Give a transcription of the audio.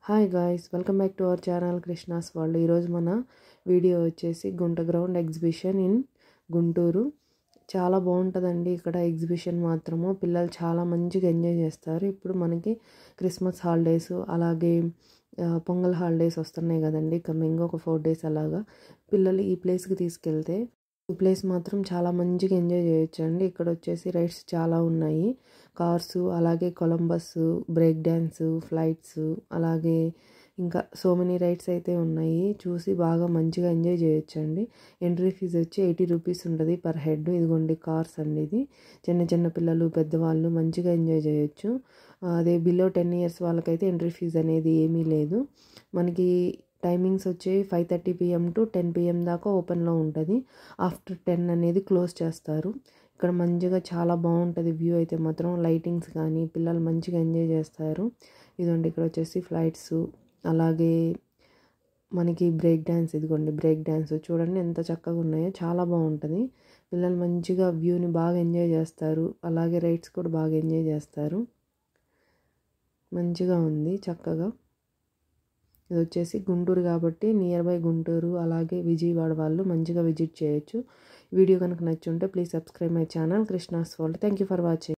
Hi guys, welcome back to our channel Krishna's world. ఈరోజు మన video వచ్చేసి గుంట గ్రౌండ్ ఎగ్జిబిషన్ ఇన్ గుంటూరు. చాలా బాగుంటుందండి ఇక్కడ ఎగ్జిబిషన్ మాత్రము. పిల్లలు చాలా మంచిగా ఎంజాయ్ చేస్తారు. ఇప్పుడు మనకి క్రిస్మస్ హాలిడేస్ అలాగే పొంగల్ హాలిడేస్ వస్తున్నాయి కదండి. కమింగ్ ఒక 4 days అలాగా పిల్లలు ఈ ప్లేస్కి తీసుకెళ్తే ఈ ప్లేస్ మాత్రం చాలా మంచిగా ఎంజాయ్ చేయొచ్చు అండి. ఇక్కడ వచ్చేసి రైడ్స్ చాలా ఉన్నాయి. కార్సు, అలాగే కొలంబస్, బ్రేక్ డ్యాన్స్, ఫ్లైట్స్, అలాగే ఇంకా సో మెనీ రైడ్స్ అయితే ఉన్నాయి. చూసి బాగా మంచిగా ఎంజాయ్ చేయొచ్చు అండి. ఎంట్రీ ఫీజు వచ్చి 80 రూపీస్ ఉంటుంది పర్ హెడ్. ఇదిగోండి కార్స్ అండి. ఇది చిన్న చిన్న పిల్లలు, పెద్దవాళ్ళు మంచిగా ఎంజాయ్ చేయొచ్చు. అదే బిలో 10 years వాళ్ళకైతే ఎంట్రీ ఫీజు అనేది ఏమీ లేదు. మనకి టైమింగ్స్ వచ్చి 5:30 PM to 10 PM దాకా ఓపెన్లో ఉంటుంది. ఆఫ్టర్ 10 అనేది క్లోజ్ చేస్తారు. ఇక్కడ మంచిగా చాలా బాగుంటుంది వ్యూ అయితే మాత్రం. లైటింగ్స్ కానీ పిల్లలు మంచిగా ఎంజాయ్ చేస్తారు. ఇదిగోండి ఇక్కడ వచ్చేసి ఫ్లైట్స్, అలాగే మనకి బ్రేక్ డ్యాన్స్. ఇదిగోండి బ్రేక్ డ్యాన్స్ చూడండి ఎంత చక్కగా ఉన్నాయో, చాలా బాగుంటుంది. పిల్లలు మంచిగా వ్యూని బాగా ఎంజాయ్ చేస్తారు. అలాగే రైడ్స్ కూడా బాగా ఎంజాయ్ చేస్తారు. మంచిగా ఉంది చక్కగా. ఇది వచ్చేసి గుంటూరు కాబట్టి నియర్ బై గుంటూరు అలాగే విజయవాడ వాళ్ళు మంచిగా విజిట్ చేయొచ్చు. వీడియో కనుక నచ్చుంటే please subscribe my channel Krishna's world. Thank you for watching.